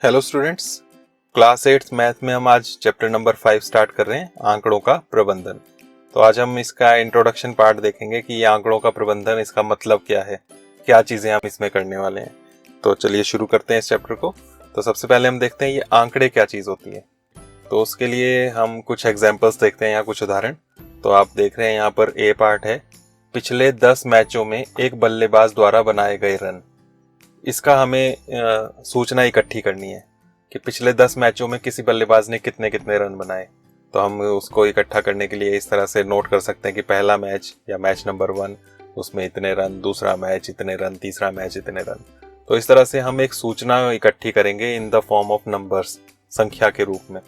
Hello students, class 8 math में हम आज चैप्टर नंबर 5 स्टार्ट कर रहे हैं, आंकड़ों का प्रबंधन। तो आज हम इसका इंट्रोडक्शन पार्ट देखेंगे कि ये आंकड़ों का प्रबंधन, इसका मतलब क्या है, क्या चीज़ें हम इसमें करने वाले हैं। तो चलिए शुरू करते हैं इस चैप्टर को। तो सबसे पहले हम देखते हैं ये आंकड़े क्या चीज़ होती है। तो उसके लिए हम कुछ एग्जाम्पल्स देखते हैं, यहाँ कुछ उदाहरण। तो आप देख रहे हैं यहाँ पर ए पार्ट है, पिछले 10 मैचों में एक बल्लेबाज द्वारा बनाए गए रन। इसका हमें सूचना इकट्ठी करनी है कि पिछले 10 मैचों में किसी बल्लेबाज ने कितने कितने रन बनाए। तो हम उसको इकट्ठा करने के लिए इस तरह से नोट कर सकते हैं कि पहला मैच या मैच नंबर 1 उसमें इतने रन, दूसरा मैच इतने रन, तीसरा मैच इतने रन। तो इस तरह से हम एक सूचना इकट्ठी करेंगे in the form of numbers, संख्या के रूप में।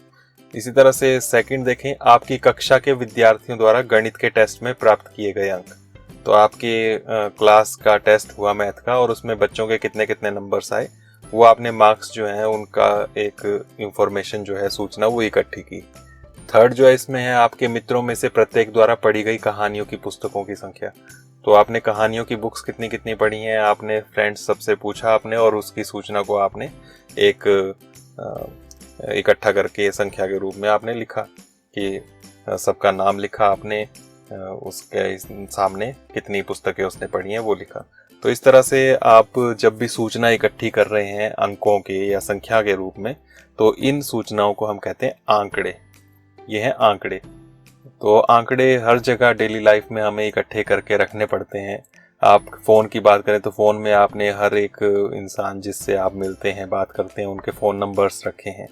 इसी तरह से सेकंड देखें, आपकी कक्षा के विद्यार्थियों द्वारा गणित के टेस्ट में प्राप्त किए गए अंक। तो आपके क्लास का टेस्ट हुआ मैथ का और उसमें बच्चों के कितने कितने नंबर्स आए, वो आपने मार्क्स जो है उनका एक इंफॉर्मेशन जो है, सूचना, वो इकट्ठी की। थर्ड जो है इसमें है आपके मित्रों में से प्रत्येक द्वारा पढ़ी गई कहानियों की पुस्तकों की संख्या। तो आपने कहानियों की बुक्स कितनी कितनी पढ़ी हैं, आपने फ्रेंड्स सबसे पूछा आपने, और उसकी सूचना को आपने एक इकट्ठा करके संख्या के रूप में आपने लिखा कि सबका नाम लिखा आपने, उसके सामने कितनी पुस्तकें उसने पढ़ी हैं वो लिखा। तो इस तरह से आप जब भी सूचना इकट्ठी कर रहे हैं अंकों के या संख्या के रूप में, तो इन सूचनाओं को हम कहते हैं आंकड़े। ये हैं आंकड़े। तो आंकड़े हर जगह डेली लाइफ में हमें इकट्ठे करके रखने पड़ते हैं। आप फ़ोन की बात करें तो फ़ोन में आपने हर एक इंसान जिससे आप मिलते हैं, बात करते हैं, उनके फ़ोन नंबर्स रखे हैं।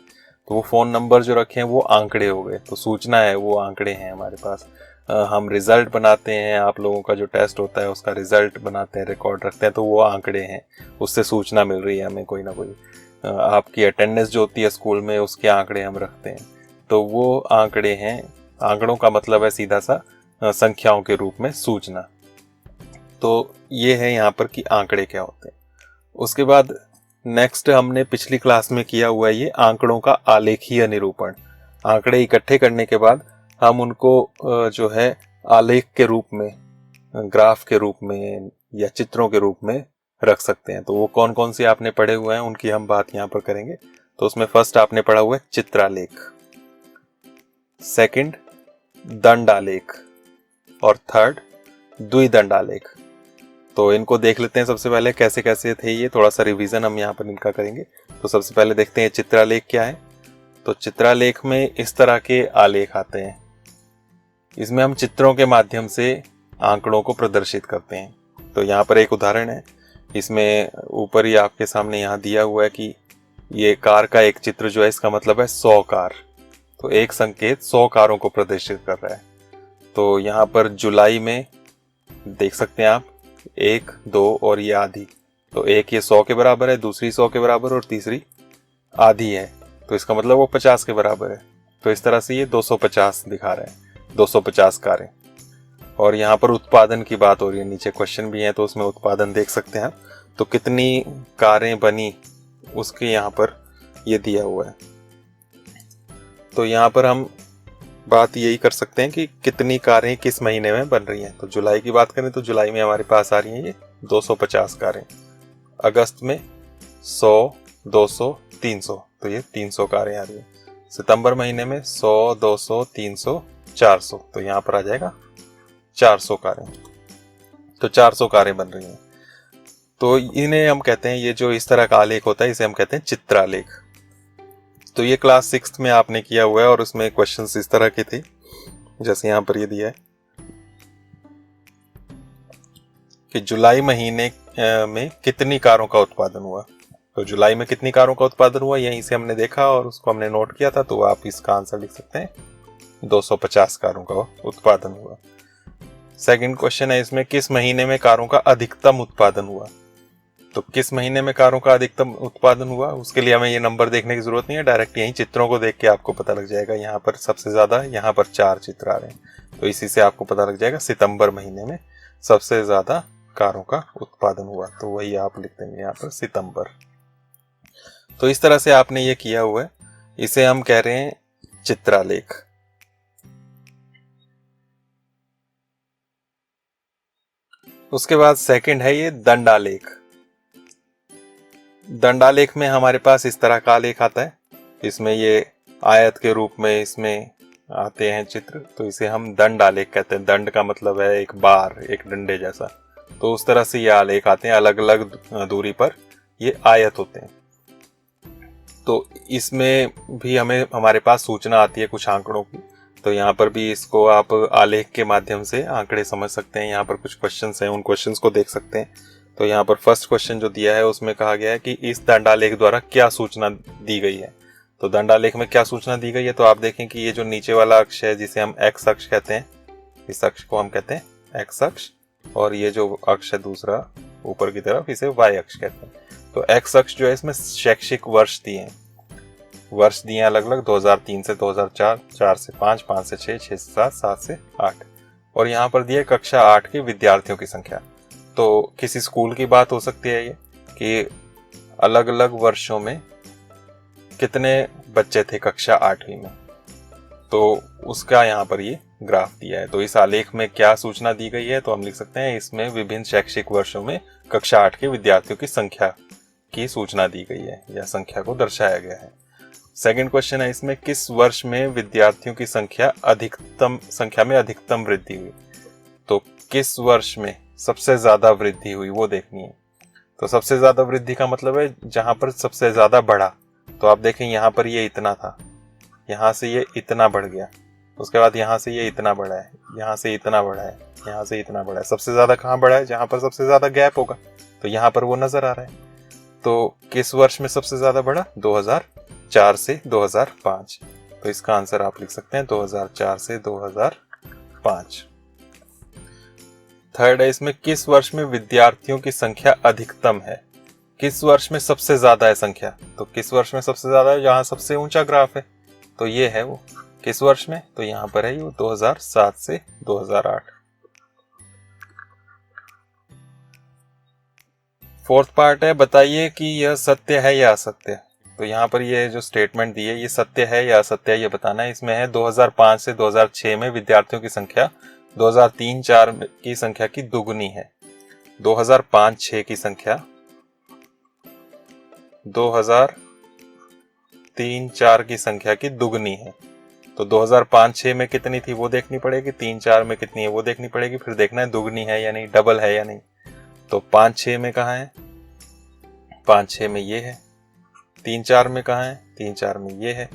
तो वो फ़ोन नंबर जो रखे हैं वो आंकड़े हो गए। तो सूचना है वो आंकड़े हैं हमारे पास। हम रिज़ल्ट बनाते हैं, आप लोगों का जो टेस्ट होता है उसका रिज़ल्ट बनाते हैं, रिकॉर्ड रखते हैं, तो वो आंकड़े हैं। उससे सूचना मिल रही है हमें कोई ना कोई। आपकी अटेंडेंस जो होती है स्कूल में, उसके आंकड़े हम रखते हैं। तो वो आंकड़े हैं। आंकड़ों का मतलब है सीधा सा संख्याओं के रूप में सूचना। तो ये है यहाँ पर कि आंकड़े क्या होते हैं। उसके बाद नेक्स्ट हमने पिछली क्लास में किया हुआ है ये आंकड़ों का आलेखीय निरूपण। आंकड़े इकट्ठे करने के बाद हम उनको जो है आलेख के रूप में, ग्राफ के रूप में या चित्रों के रूप में रख सकते हैं। तो वो कौन कौन सी आपने पढ़े हुए हैं उनकी हम बात यहाँ पर करेंगे। तो उसमें फर्स्ट आपने पढ़ा हुआ है चित्रालेख, सेकंड दंडालेख, और थर्ड द्विदंडालेख। तो इनको देख लेते हैं सबसे पहले कैसे कैसे थे ये, थोड़ा सा रिवीजन हम यहाँ पर इनका करेंगे। तो सबसे पहले देखते हैं चित्रालेख क्या है। तो चित्रालेख में इस तरह के आलेख आते हैं। इसमें हम चित्रों के माध्यम से आंकड़ों को प्रदर्शित करते हैं। तो यहाँ पर एक उदाहरण है, इसमें ऊपर ही आपके सामने यहाँ दिया हुआ है कि ये कार का एक चित्र जो है, इसका मतलब है 100 कार। तो एक संकेत 100 कारों को प्रदर्शित कर रहा है। तो यहाँ पर जुलाई में देख सकते हैं आप 1, 2 और ये आधी। तो एक ये 100 के बराबर है, दूसरी 100 के बराबर और तीसरी आधी है। तो इसका मतलब वो 50 के बराबर है। तो इस तरह से ये 250 दिखा रहा है, 250 कारें। और यहाँ पर उत्पादन की बात हो रही है, नीचे क्वेश्चन भी है तो उसमें उत्पादन देख सकते हैं आप। तो कितनी कारें बनी उसके यहाँ पर ये दिया हुआ है। तो यहाँ पर हम बात यही कर सकते हैं कि कितनी कारें किस महीने में बन रही हैं। तो जुलाई की बात करें तो जुलाई में हमारे पास आ रही हैं ये 250 कारें। अगस्त में 100, 200, 300, तो ये 300 कारें आ रही हैं। सितंबर महीने में 100, 200, 300, 400, तो यहाँ पर आ जाएगा 400 कारें। तो 400 कारें बन रही हैं। तो इन्हें हम कहते हैं, ये जो इस तरह का आलेख होता है इसे हम कहते हैं चित्रालेख। तो ये क्लास 6 में आपने किया हुआ है और उसमें क्वेश्चंस इस तरह के थे, जैसे यहाँ पर ये दिया है कि जुलाई महीने में कितनी कारों का उत्पादन हुआ। तो जुलाई में कितनी कारों का उत्पादन हुआ यहीं से हमने देखा और उसको हमने नोट किया था। तो आप इसका आंसर लिख सकते हैं, 250 कारों का उत्पादन हुआ। सेकंड क्वेश्चन है इसमें, किस महीने में कारों का अधिकतम उत्पादन हुआ। तो किस महीने में कारों का अधिकतम उत्पादन हुआ, उसके लिए हमें ये नंबर देखने की जरूरत नहीं है, डायरेक्ट यहीं चित्रों को देख के आपको पता लग जाएगा। यहाँ पर सबसे ज्यादा, यहाँ पर 4 चित्र आ रहे हैं, तो इसी से आपको पता लग जाएगा सितंबर महीने में सबसे ज्यादा कारों का उत्पादन हुआ। तो वही आप लिख देंगे यहाँ पर सितंबर। तो इस तरह से आपने ये किया हुआ है, इसे हम कह रहे हैं चित्रालेख। उसके बाद सेकंड है ये दंडालेख। दंडालेख में हमारे पास इस तरह का आलेख आता है, इसमें ये आयत के रूप में इसमें आते हैं चित्र, तो इसे हम दंड आलेख कहते हैं। दंड का मतलब है एक बार, एक डंडे जैसा। तो उस तरह से ये आलेख आते हैं, अलग अलग दूरी पर ये आयत होते हैं। तो इसमें भी हमारे पास सूचना आती है कुछ आंकड़ों की। तो यहाँ पर भी इसको आप आलेख के माध्यम से आंकड़े समझ सकते हैं। यहाँ पर कुछ क्वेश्चंस हैं, उन क्वेश्चंस को देख सकते हैं। तो यहाँ पर फर्स्ट क्वेश्चन जो दिया है उसमें कहा गया है कि इस दंडालेख द्वारा क्या सूचना दी गई है। तो दंडालेख में क्या सूचना दी गई है, तो आप देखें कि ये जो नीचे वाला अक्ष है जिसे हम एक्स अक्ष कहते हैं, इस अक्ष को हम कहते हैं एक्स अक्ष, और ये जो अक्ष है दूसरा ऊपर की तरफ, इसे वाई अक्ष कहते हैं। तो एक्स अक्ष जो है इसमें शैक्षिक वर्ष दिए हैं, वर्ष दिए अलग अलग, 2003 से 2004, 4 से 5, 5 से 6, 6 से 7, 7 से 8, और यहाँ पर दिए कक्षा 8 के विद्यार्थियों की संख्या। तो किसी स्कूल की बात हो सकती है ये कि अलग अलग वर्षों में कितने बच्चे थे कक्षा 8वीं में, तो उसका यहाँ पर ये ग्राफ दिया है। तो इस आलेख में क्या सूचना दी गई है, तो हम लिख सकते हैं इसमें विभिन्न शैक्षिक वर्षों में कक्षा 8 के विद्यार्थियों की संख्या की सूचना दी गई है या संख्या को दर्शाया गया है। सेकंड क्वेश्चन है इसमें किस वर्ष में विद्यार्थियों की संख्या में अधिकतम वृद्धि हुई। तो किस वर्ष में सबसे ज्यादा वृद्धि हुई वो देखनी है। तो सबसे ज्यादा वृद्धि का मतलब है जहां पर सबसे ज्यादा बढ़ा। तो आप देखें यहाँ पर ये इतना था, यहाँ से ये इतना बढ़ गया, उसके बाद यहाँ से ये इतना बढ़ा है, यहाँ से इतना बढ़ा है, यहाँ से इतना बढ़ा है। सबसे ज्यादा कहाँ बढ़ा है, जहां पर सबसे ज्यादा गैप होगा, तो यहाँ पर वो नजर आ रहा है। तो किस वर्ष में सबसे ज्यादा बढ़ा, 2004 से 2005। तो इसका आंसर आप लिख सकते हैं 2004 से 2005। थर्ड है इसमें किस वर्ष में विद्यार्थियों की संख्या अधिकतम है। किस वर्ष में सबसे ज्यादा है संख्या, तो किस वर्ष में सबसे ज्यादा है, जहां सबसे ऊंचा ग्राफ है, तो ये है वो किस वर्ष में, तो यहां पर है ये 2007 से 2008। फोर्थ पार्ट है बताइए कि यह सत्य है या असत्य। तो यहाँ पर ये जो स्टेटमेंट दी है ये सत्य है या असत्य है ये बताना है। इसमें है 2005 से 2006 में विद्यार्थियों की संख्या 2003-04 की संख्या की दुगुनी है। 2005-06 की संख्या 2003-04 की संख्या की दुगुनी है। तो 2005-06 में कितनी थी वो देखनी पड़ेगी, 3-4 में कितनी है वो देखनी पड़ेगी, फिर देखना है दुगुनी है या नहीं, डबल है या नहीं। तो 5-6 में कहाँ है, 5-6 में ये है। 3-4 में कहाँ है, 3-4 में ये है।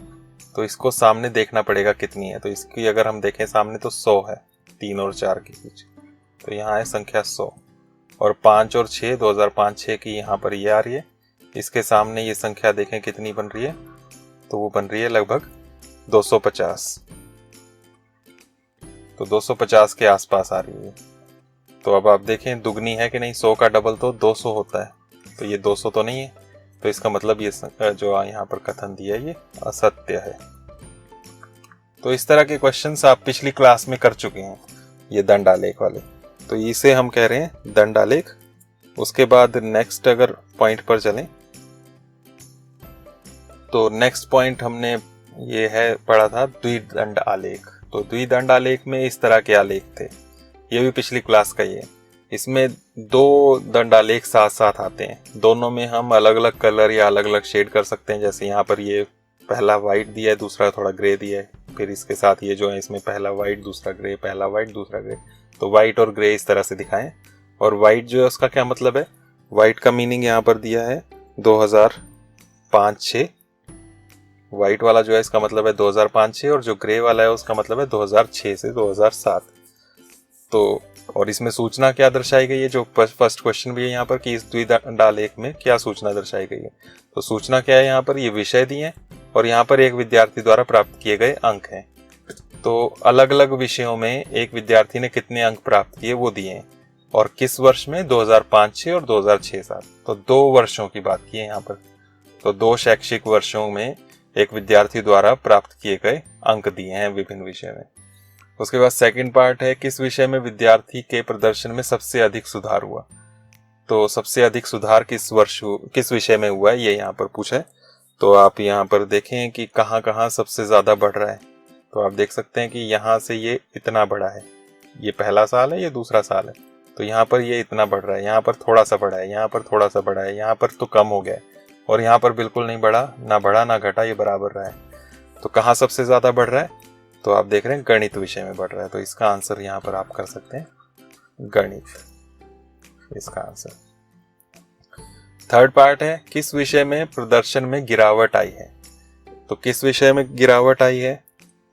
तो इसको सामने देखना पड़ेगा कितनी है। तो इसकी अगर हम देखें सामने तो 100 है 3 और 4 के बीच, तो यहाँ है संख्या 100। और 5 और 6 2005-06 की यहाँ पर ये आ रही है, इसके सामने ये संख्या देखें कितनी बन रही है, तो वो बन रही है लगभग 250। तो 250 के आसपास आ रही है। तो अब आप देखें दुगनी है कि नहीं, 100 का डबल तो 200 होता है, तो ये 200 तो नहीं है। तो इसका मतलब ये जो यहाँ पर कथन दिया है ये असत्य है। तो इस तरह के क्वेश्चंस आप पिछली क्लास में कर चुके हैं, ये दंडालेख वाले। तो इसे हम कह रहे हैं दंडालेख। उसके बाद नेक्स्ट अगर पॉइंट पर चलें तो नेक्स्ट पॉइंट हमने ये है पढ़ा था द्विदंड आलेख। तो द्विदंड आलेख में इस तरह के आलेख थे, ये भी पिछली क्लास का ही है। इसमें दो दंडालेख साथ साथ आते हैं, दोनों में हम अलग अलग कलर या अलग अलग शेड कर सकते हैं। जैसे यहाँ पर ये पहला वाइट दिया है, दूसरा थोड़ा ग्रे दिया है, फिर इसके साथ ये जो है इसमें पहला वाइट दूसरा ग्रे, पहला वाइट दूसरा ग्रे। तो वाइट और ग्रे इस तरह से दिखाएं। और वाइट जो है उसका क्या मतलब है, वाइट का मीनिंग यहाँ पर दिया है 2005-06। वाइट वाला जो है इसका मतलब है 2005-06 और जो ग्रे वाला है उसका मतलब है 2006 से 2007। तो और इसमें सूचना क्या दर्शाई गई है, जो फर्स्ट क्वेश्चन भी है यहाँ पर कि इस द्विदंडालेख में क्या सूचना दर्शाई गई है। तो सूचना क्या है, यहाँ पर ये विषय दिए हैं और यहाँ पर एक विद्यार्थी द्वारा प्राप्त किए गए अंक हैं। तो अलग अलग विषयों में एक विद्यार्थी ने कितने अंक प्राप्त किए वो दिए हैं, और किस वर्ष में, 2005-06 और 2006-07। तो 2 वर्षों की बात की है यहाँ पर। तो 2 शैक्षिक वर्षों में एक विद्यार्थी द्वारा प्राप्त किए गए अंक दिए हैं विभिन्न विषय में। उसके बाद सेकंड पार्ट है किस विषय में विद्यार्थी के प्रदर्शन में सबसे अधिक सुधार हुआ। तो सबसे अधिक सुधार किस विषय में हुआ है ये यहाँ पर पूछा है। तो आप यहाँ पर देखें कि कहाँ कहाँ सबसे ज्यादा बढ़ रहा है। तो आप देख सकते हैं कि यहाँ से ये इतना बढ़ा है, ये पहला साल है, ये दूसरा साल है। तो यहाँ पर ये इतना बढ़ रहा है, यहाँ पर थोड़ा सा बढ़ा है, यहाँ पर थोड़ा सा बढ़ा है, यहाँ पर तो कम हो गया है। और यहाँ पर बिल्कुल नहीं बढ़ा ना घटा, ये बराबर रहा है। तो कहाँ सबसे ज़्यादा बढ़ रहा है? तो आप देख रहे हैं गणित विषय में बढ़ रहा है। तो इसका आंसर यहाँ पर आप कर सकते हैं गणित, इसका आंसर। थर्ड पार्ट है किस विषय में प्रदर्शन में गिरावट आई है। तो किस विषय में गिरावट आई है?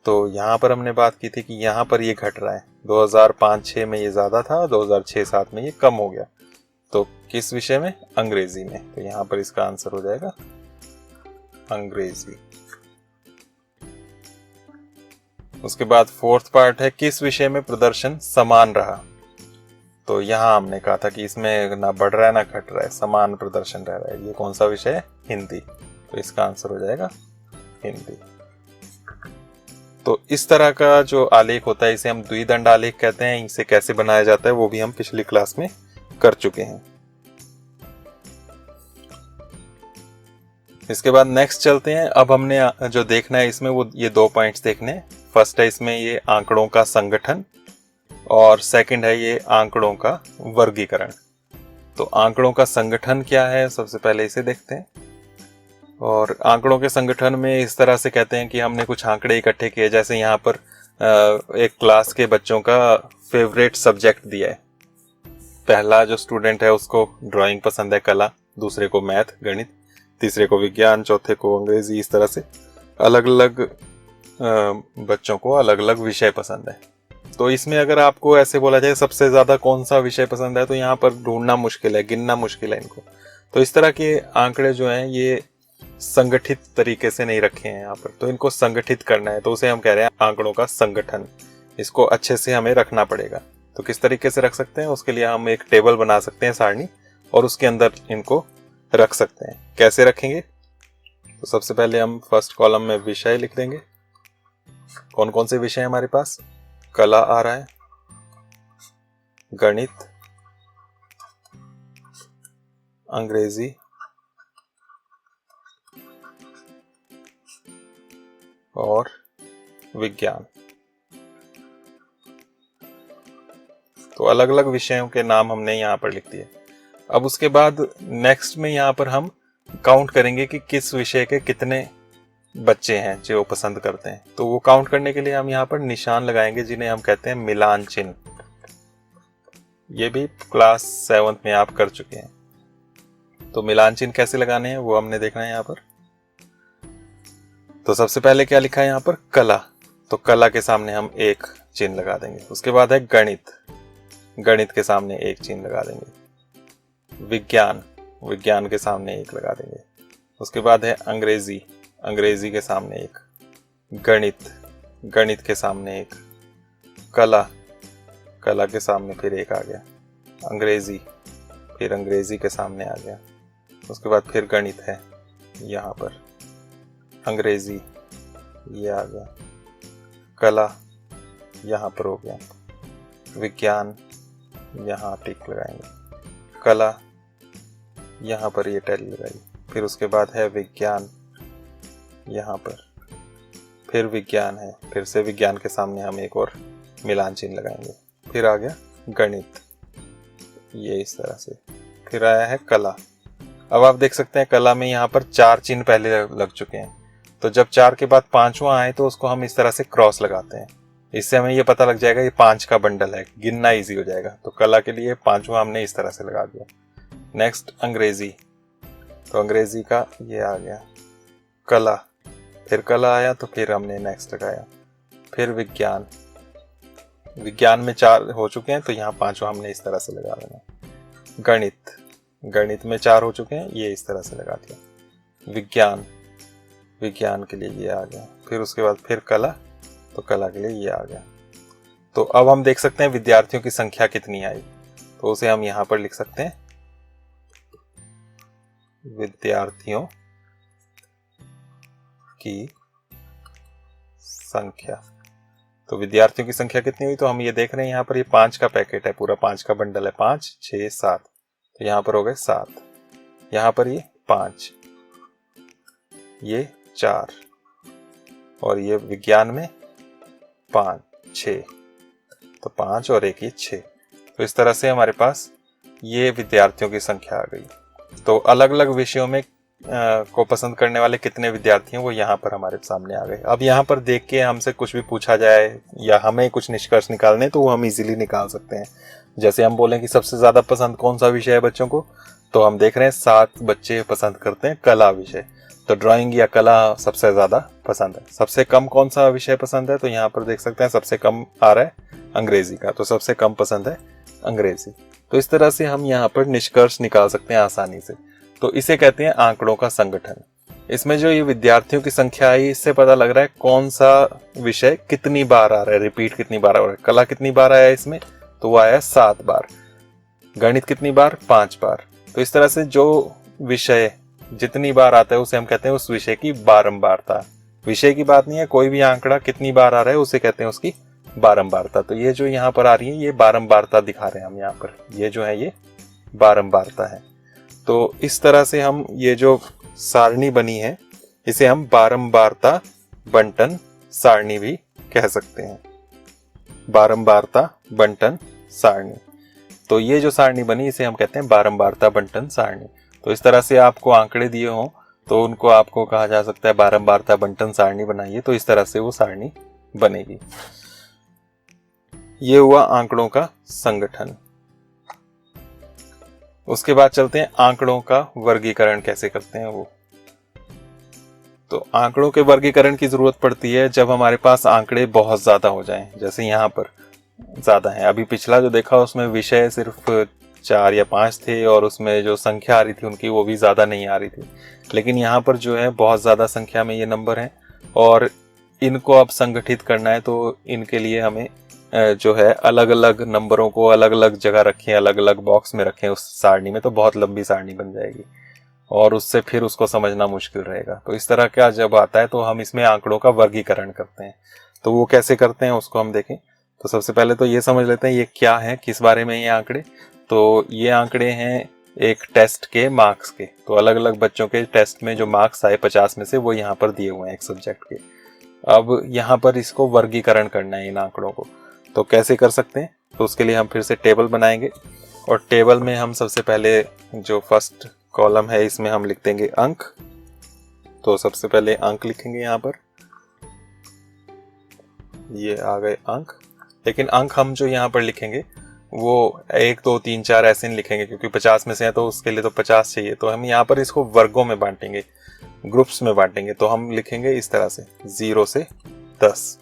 तो यहाँ पर हमने बात की थी कि यहाँ पर ये घट रहा है। 2005-06 में ये ज़्यादा था, 2006-07 में ये कम हो गया। तो किस विषय में? अंग्रेजी में। तो यहाँ पर इसका आंसर हो जाएगा अंग्रेजी। उसके बाद फोर्थ पार्ट है किस विषय में प्रदर्शन समान रहा। तो यहाँ हमने कहा था कि इसमें ना बढ़ रहा है ना घट रहा है, समान प्रदर्शन रह रहा है। ये कौन सा विषय है? हिंदी। तो इसका आंसर हो जाएगा हिंदी। तो इस तरह का जो आलेख होता है इसे हम द्विदंड आलेख कहते हैं। इसे कैसे बनाया जाता है वो भी हम पिछली क्लास में कर चुके हैं। इसके बाद नेक्स्ट चलते हैं। अब हमने जो देखना है इसमें वो ये 2 पॉइंट्स देखने हैं। फर्स्ट है इसमें ये आंकड़ों का संगठन और सेकंड है ये आंकड़ों का वर्गीकरण। तो आंकड़ों का संगठन क्या है, सबसे पहले इसे देखते हैं। और आंकड़ों के संगठन में इस तरह से कहते हैं कि हमने कुछ आंकड़े इकट्ठे किए। जैसे यहाँ पर एक क्लास के बच्चों का फेवरेट सब्जेक्ट दिया है। पहला जो स्टूडेंट है उसको ड्राइंग पसंद है, कला, दूसरे को मैथ गणित, तीसरे को विज्ञान, चौथे को अंग्रेजी। इस तरह से अलग अलग बच्चों को अलग अलग विषय पसंद है। तो इसमें अगर आपको ऐसे बोला जाए सबसे ज़्यादा कौन सा विषय पसंद है, तो यहाँ पर ढूंढना मुश्किल है, गिनना मुश्किल है इनको। तो इस तरह के आंकड़े जो हैं ये संगठित तरीके से नहीं रखे हैं यहाँ पर, तो इनको संगठित करना है। तो उसे हम कह रहे हैं आंकड़ों का संगठन। इसको अच्छे से हमें रखना पड़ेगा। तो किस तरीके से रख सकते हैं? उसके लिए हम एक टेबल बना सकते हैं, सारणी, और उसके अंदर इनको रख सकते हैं। कैसे रखेंगे? तो सबसे पहले हम फर्स्ट कॉलम में विषय लिख देंगे। कौन कौन से विषय हमारे पास? कला आ रहा है, गणित, अंग्रेजी और विज्ञान। तो अलग अलग विषयों के नाम हमने यहाँ पर लिख दिए। अब उसके बाद नेक्स्ट में यहाँ पर हम काउंट करेंगे कि किस विषय के कितने बच्चे हैं जो पसंद करते हैं। तो वो काउंट करने के लिए हम यहाँ पर निशान लगाएंगे जिन्हें हम कहते हैं मिलान चिन्ह। ये भी क्लास 7th में आप कर चुके हैं। तो मिलान चिन्ह कैसे लगाने हैं वो हमने देखना है यहाँ पर। तो सबसे पहले क्या लिखा है यहाँ पर? कला। तो कला के सामने हम एक चिन्ह लगा देंगे। उसके बाद है गणित, गणित के सामने एक चिन्ह लगा देंगे। विज्ञान, विज्ञान के सामने एक लगा देंगे। उसके बाद है अंग्रेजी, अंग्रेजी के सामने एक। गणित, गणित के सामने एक। कला, कला के सामने फिर एक आ गया। अंग्रेजी, फिर अंग्रेजी के सामने आ गया। उसके बाद फिर गणित है यहाँ पर, अंग्रेजी ये आ गया, कला यहाँ पर हो गया, विज्ञान यहाँ टिक लगाएंगे, कला यहाँ पर ये टैली लगाई। फिर उसके बाद है विज्ञान यहाँ पर, फिर विज्ञान है, फिर से विज्ञान के सामने हम एक और मिलान चिन्ह लगाएंगे। फिर आ गया गणित, ये इस तरह से। फिर आया है कला। अब आप देख सकते हैं कला में यहाँ पर 4 चिन्ह पहले लग चुके हैं। तो जब 4 के बाद 5वां आए तो उसको हम इस तरह से क्रॉस लगाते हैं। इससे हमें ये पता लग जाएगा ये 5 का बंडल है, गिनना इजी हो जाएगा। तो कला के लिए 5वां हमने इस तरह से लगा दिया। नेक्स्ट अंग्रेजी, तो अंग्रेजी का ये आ गया, कला, फिर कला आया तो फिर हमने नेक्स्ट लगाया। फिर विज्ञान, विज्ञान में 4 हो चुके हैं तो यहाँ 5वां हमने इस तरह से लगा देना। गणित, गणित में 4 हो चुके हैं, ये इस तरह से लगा दिया। विज्ञान, विज्ञान के लिए ये आ गया। फिर उसके बाद फिर कला, तो कला के लिए ये आ गया। तो अब हम देख सकते हैं विद्यार्थियों की संख्या कितनी आई। तो उसे हम यहाँ पर लिख सकते हैं विद्यार्थियों की संख्या। तो विद्यार्थियों की संख्या कितनी हुई? तो हम ये देख रहे हैं यहाँ पर ये 5 का पैकेट है, पूरा 5 का बंडल है। 5, 6, 7, तो यहाँ पर हो गए 7। यहाँ पर ये 5, ये 4, और ये विज्ञान में 5, 6, तो 5 और एक ये 6। तो इस तरह से हमारे पास ये विद्यार्थियों की संख्या आ गई। तो अलग अलग विषयों में को पसंद करने वाले कितने विद्यार्थी हैं वो यहाँ पर हमारे सामने आ गए। अब यहाँ पर देख के हमसे कुछ भी पूछा जाए या हमें कुछ निष्कर्ष निकालने तो वो हम इजीली निकाल सकते हैं। जैसे हम बोलें कि सबसे ज़्यादा पसंद कौन सा विषय है बच्चों को, तो हम देख रहे हैं 7 बच्चे पसंद करते हैं कला विषय, तो ड्राइंग या कला सबसे ज़्यादा पसंद है। सबसे कम कौन सा विषय पसंद है, तो यहाँ पर देख सकते हैं सबसे कम आ रहा है अंग्रेजी का, तो सबसे कम पसंद है अंग्रेजी। तो इस तरह से हम यहाँ पर निष्कर्ष निकाल सकते हैं आसानी से। तो इसे कहते हैं आंकड़ों का संगठन। इसमें जो ये विद्यार्थियों की संख्या आई, इससे पता लग रहा है कौन सा विषय कितनी बार आ रहा है, रिपीट कितनी बार आ रहा है। कला कितनी बार आया इसमें, तो वो आया 7 बार। गणित कितनी बार, 5 बार। तो इस तरह से जो विषय जितनी बार आता है उसे हम कहते हैं उस विषय की बारंबारता। विषय की बात नहीं है, कोई भी आंकड़ा कितनी बार आ रहा है उसे कहते हैं उसकी बारंबारता। तो ये जो यहाँ पर आ रही है ये बारंबारता दिखा रहे हैं हम यहाँ पर, ये जो है ये बारंबारता है। तो इस तरह से हम ये जो सारणी बनी है इसे हम बारंबारता बंटन सारणी भी कह सकते हैं। बारंबारता बंटन सारणी, तो ये जो सारणी बनी इसे हम कहते हैं बारंबारता बंटन सारणी। तो इस तरह से आपको आंकड़े दिए हों तो उनको आपको कहा जा सकता है बारंबारता बंटन सारणी बनाइए, तो इस तरह से वो सारणी बनेगी। ये हुआ आंकड़ों का संगठन। उसके बाद चलते हैं आंकड़ों का वर्गीकरण कैसे करते हैं वो। तो आंकड़ों के वर्गीकरण की जरूरत पड़ती है जब हमारे पास आंकड़े बहुत ज्यादा हो जाएं, जैसे यहाँ पर ज्यादा है। अभी पिछला जो देखा उसमें विषय सिर्फ 4 या 5 थे और उसमें जो संख्या आ रही थी उनकी वो भी ज्यादा नहीं आ रही थी, लेकिन यहाँ पर जो है बहुत ज्यादा संख्या में ये नंबर हैं और इनको अब संगठित करना है। तो इनके लिए हमें जो है अलग अलग नंबरों को अलग अलग जगह रखें, अलग अलग बॉक्स में रखें उस सारणी में, तो बहुत लंबी सारणी बन जाएगी और उससे फिर उसको समझना मुश्किल रहेगा। तो इस तरह का जब आता है तो हम इसमें आंकड़ों का वर्गीकरण करते हैं। तो वो कैसे करते हैं उसको हम देखें। तो सबसे पहले तो ये समझ लेते हैं ये क्या है, किस बारे में ये आंकड़े। तो ये आंकड़े हैं एक टेस्ट के मार्क्स के। तो अलग अलग बच्चों के टेस्ट में जो मार्क्स आए 50 में से वो यहाँ पर दिए हुए हैं एक सब्जेक्ट के। अब यहाँ पर इसको वर्गीकरण करना है इन आंकड़ों को, तो कैसे कर सकते हैं। तो उसके लिए हम फिर से टेबल बनाएंगे और टेबल में हम सबसे पहले जो फर्स्ट कॉलम है इसमें हम लिख देंगे अंक। तो सबसे पहले अंक लिखेंगे यहाँ पर, ये आ गए अंक। लेकिन अंक हम जो यहाँ पर लिखेंगे वो 1 2 3 4 ऐसे नहीं लिखेंगे क्योंकि 50 में से है तो उसके लिए तो 50 चाहिए। तो हम यहाँ पर इसको वर्गों में बांटेंगे, ग्रुप्स में बांटेंगे। तो हम लिखेंगे इस तरह से 0 से 10।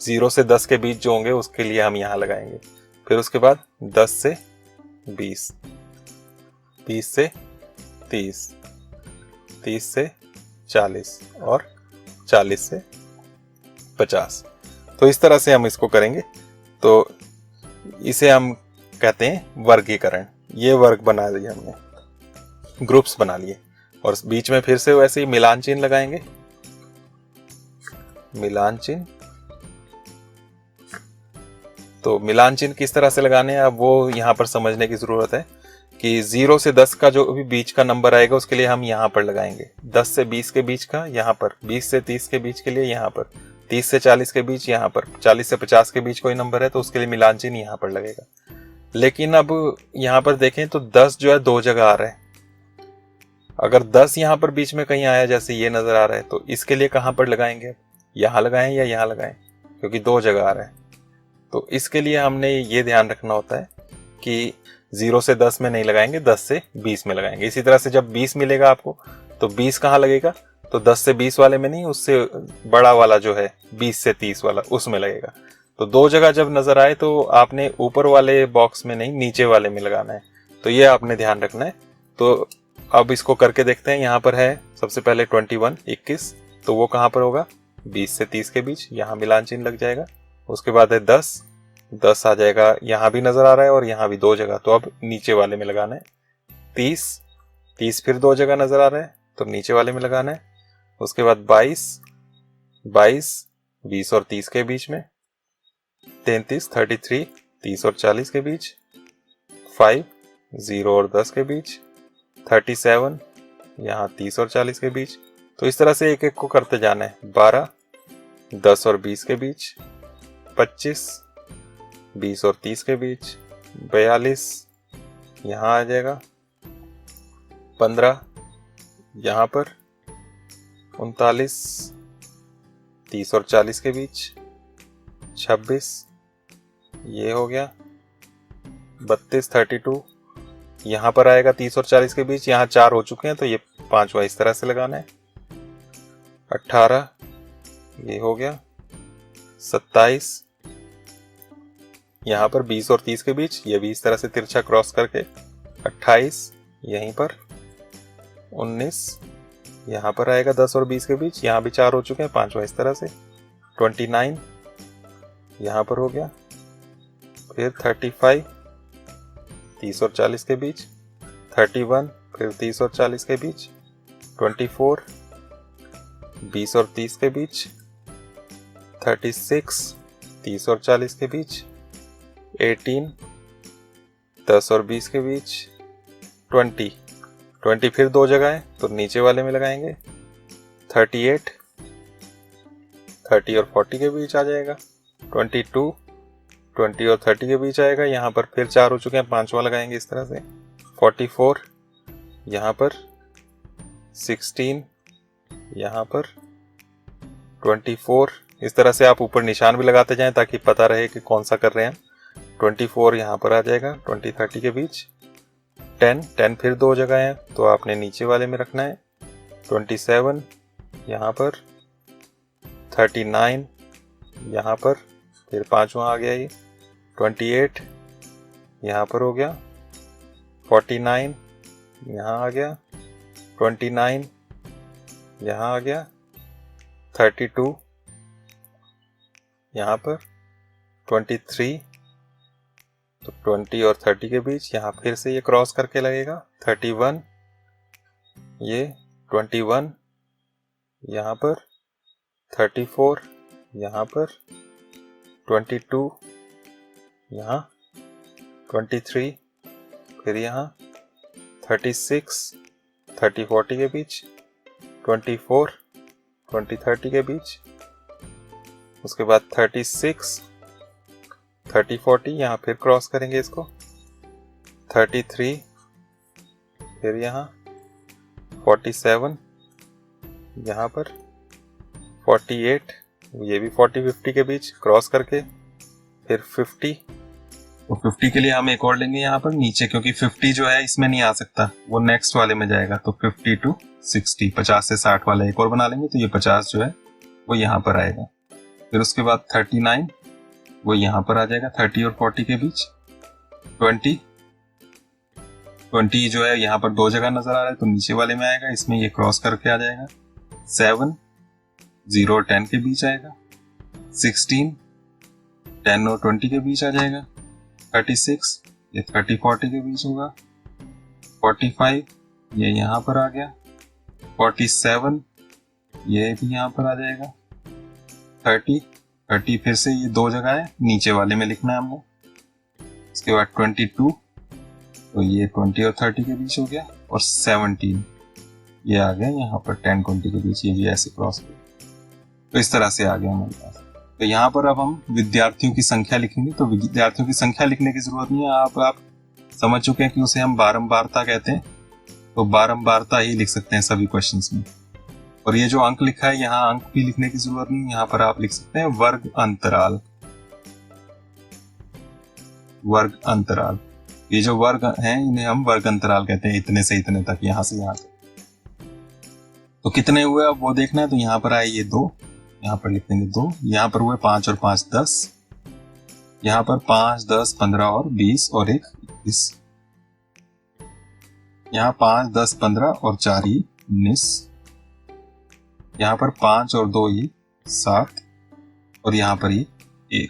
0 से 10 के बीच जो होंगे उसके लिए हम यहाँ लगाएंगे। फिर उसके बाद 10 से 20, 20 से 30, 30 से 40 और 40 से 50। तो इस तरह से हम इसको करेंगे। तो इसे हम कहते हैं वर्गीकरण। ये वर्ग बना दिए हमने, ग्रुप्स बना लिए और बीच में फिर से वैसे ही मिलान चिन्ह लगाएंगे, मिलान चिन्ह। तो मिलान चिन्ह किस तरह से लगाने हैं अब वो यहाँ पर समझने की जरूरत है कि 0 से 10 का जो भी बीच का नंबर आएगा उसके लिए हम यहाँ पर लगाएंगे। 10 से 20 के बीच का यहाँ पर, 20 से 30 के बीच के लिए यहाँ पर, 30 से 40 के बीच यहाँ पर, 40 से 50 के बीच कोई नंबर है तो उसके लिए मिलान चिन्ह यहाँ पर लगेगा। लेकिन अब यहाँ पर देखें तो 10 जो है 2 जगह आ रहा है। अगर 10 यहाँ पर बीच में कहीं आया जैसे ये नजर आ रहा है तो इसके लिए कहाँ पर लगाएंगे, यहाँ लगाएं या यहाँ लगाएं, क्योंकि 2 जगह आ रहा है। तो इसके लिए हमने ये ध्यान रखना होता है कि 0 से 10 में नहीं लगाएंगे, 10 से 20 में लगाएंगे। इसी तरह से जब 20 मिलेगा आपको तो 20 कहाँ लगेगा, तो 10 से 20 वाले में नहीं, उससे बड़ा वाला जो है 20 से 30 वाला उसमें लगेगा। तो 2 जगह जब नजर आए तो आपने ऊपर वाले बॉक्स में नहीं नीचे वाले में लगाना है। तो ये आपने ध्यान रखना है। तो अब इसको करके देखते हैं। यहाँ पर है सबसे पहले 21 21, तो वो कहाँ पर होगा 20 से 30 के बीच, यहाँ मिलान चिन्ह लग जाएगा। उसके बाद है 10, 10 आ जाएगा, यहाँ भी नजर आ रहा है और यहाँ भी 2 जगह, तो अब नीचे वाले में लगाना है। 30, 30 फिर 2 जगह नजर आ रहा है तो नीचे वाले में लगाना है। उसके बाद 22, 22 20 और 30 के बीच में, 33 33 30 और 40 के बीच, 5 0 और 10 के बीच, 37 यहाँ 30 और 40 के बीच। तो इस तरह से एक एक को करते जाना है। 12 10 और 20 के बीच, 25 20 और 30 के बीच, 42 यहाँ आ जाएगा, 15 यहाँ पर 39, 30 और 40 के बीच 26, ये हो गया 32, 32, यहाँ पर आएगा 30 और 40 के बीच, यहाँ 4 हो चुके हैं तो ये 5वां इस तरह से लगाना है। 18, ये हो गया 27, यहाँ पर 20 और 30 के बीच, ये भी इस तरह से तिरछा क्रॉस करके 28, यहीं पर 19, यहाँ पर आएगा 10 और 20 के बीच, यहाँ भी 4 हो चुके हैं, 5वां इस तरह से 29, यहाँ पर हो गया। फिर 35, 30 और 40 के बीच 31, फिर 30 और 40 के बीच 24, 20 और 30 के बीच 36, 30 और 40 के बीच 18, 10 और 20 के बीच 20 फिर 2 जगह है तो नीचे वाले में लगाएंगे। 38, 30 और 40 के बीच आ जाएगा। 22, 20 और 30 के बीच आएगा, यहाँ पर फिर 4 हो चुके हैं, 5वां लगाएंगे इस तरह से। 44, यहाँ पर 16, यहाँ पर 24, इस तरह से आप ऊपर निशान भी लगाते जाएं ताकि पता रहे कि कौन सा कर रहे हैं। 24 यहाँ पर आ जाएगा 20, 30 के बीच। 10 फिर 2 जगह हैं तो आपने नीचे वाले में रखना है। 27 यहाँ पर, 39 यहाँ पर, फिर 5वां आ गया ये। 28 यहाँ पर हो गया। 49 यहाँ आ गया। 29 यहाँ आ गया। 32 यहाँ पर। 23 तो 20 और 30 के बीच यहाँ फिर से ये क्रॉस करके लगेगा। 31 ये 21 यहाँ पर। 34 यहाँ पर। 22 यहाँ। 23 फिर यहाँ। 36 30 40 के बीच। 24 20 30 के बीच। उसके बाद 36 30 40 यहाँ फिर क्रॉस करेंगे इसको। 33 फिर यहाँ। 47 यहाँ पर। 48 ये भी 40 50 के बीच क्रॉस करके। फिर 50 तो 50 के लिए हम एक और लेंगे यहाँ पर नीचे, क्योंकि 50 जो है इसमें नहीं आ सकता, वो नेक्स्ट वाले में जाएगा। तो 50 to 60 50 से 60 वाला एक और बना लेंगे तो ये 50 जो है वो यहाँ पर आएगा। फिर उसके बाद 39 वो यहाँ पर आ जाएगा 30 और 40 के बीच। 20 जो है यहाँ पर 2 जगह नजर आ रहा है तो नीचे वाले में आएगा, इसमें ये क्रॉस करके आ जाएगा। 7 0 और 10 के बीच आएगा। 16 10 और 20 के बीच आ जाएगा। 36 ये 30 40 के बीच होगा। 45 ये यहाँ पर आ गया। 47 ये भी यहाँ पर आ जाएगा। 30 फिर से ये 2 जगह है, नीचे वाले में लिखना है हमने। इसके बाद 22 तो ये 20 और 30 के बीच हो गया। और 17 ये आ गया यहाँ पर 10 20 के बीच, ये भी ऐसे क्रॉस हो गया। तो इस तरह से आ गया हमारे पास। तो यहाँ पर अब हम विद्यार्थियों की संख्या लिखेंगे। तो विद्यार्थियों की संख्या लिखने की जरूरत नहीं है, आप समझ चुके हैं कि उसे हम बारंबारता कहते हैं। तो बारंबारता ही लिख सकते हैं सभी क्वेश्चंस में। और ये जो अंक लिखा है यहाँ अंक भी लिखने की जरूरत नहीं, यहाँ पर आप लिख सकते हैं वर्ग अंतराल। वर्ग अंतराल, ये जो वर्ग हैं इन्हें हम वर्ग अंतराल कहते हैं, इतने से इतने तक, यहाँ से यहाँ तक। तो कितने हुए अब वो देखना है। तो यहाँ पर आए ये 2, यहाँ पर लिख देंगे 2। यहाँ पर हुए 5 और 5 10। यहाँ पर 5 10 15 और 20 और 1 21। यहाँ 5 10 15 और 4 ये 19। यहाँ पर 5 और 2 ये 7 और यहाँ पर ये 1।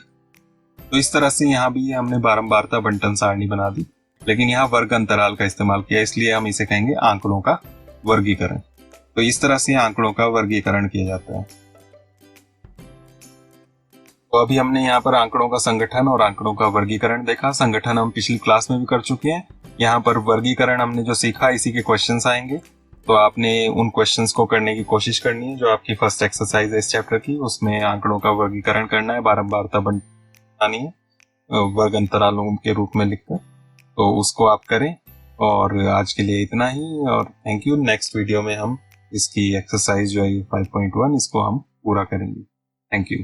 तो इस तरह से यहाँ भी हमने बारंबारता बंटन सारणी बना दी, लेकिन यहाँ वर्ग अंतराल का इस्तेमाल किया, इसलिए हम इसे कहेंगे आंकड़ों का वर्गीकरण। तो इस तरह से आंकड़ों का वर्गीकरण किया जाता है। तो अभी हमने यहाँ पर आंकड़ों का संगठन और आंकड़ों का वर्गीकरण देखा। संगठन हम पिछली क्लास में भी कर चुके हैं। यहाँ पर वर्गीकरण हमने जो सीखा इसी के क्वेश्चंस आएंगे, तो आपने उन क्वेश्चंस को करने की कोशिश करनी है। जो आपकी फर्स्ट एक्सरसाइज है इस चैप्टर की, उसमें आंकड़ों का वर्गीकरण करना है, बारंबारता बनानी है वर्ग अंतरालों के रूप में लिखकर। तो उसको आप करें और आज के लिए इतना ही, और थैंक यू। नेक्स्ट वीडियो में हम इसकी एक्सरसाइज जो है 5.1 इसको हम पूरा करेंगे। Thank you.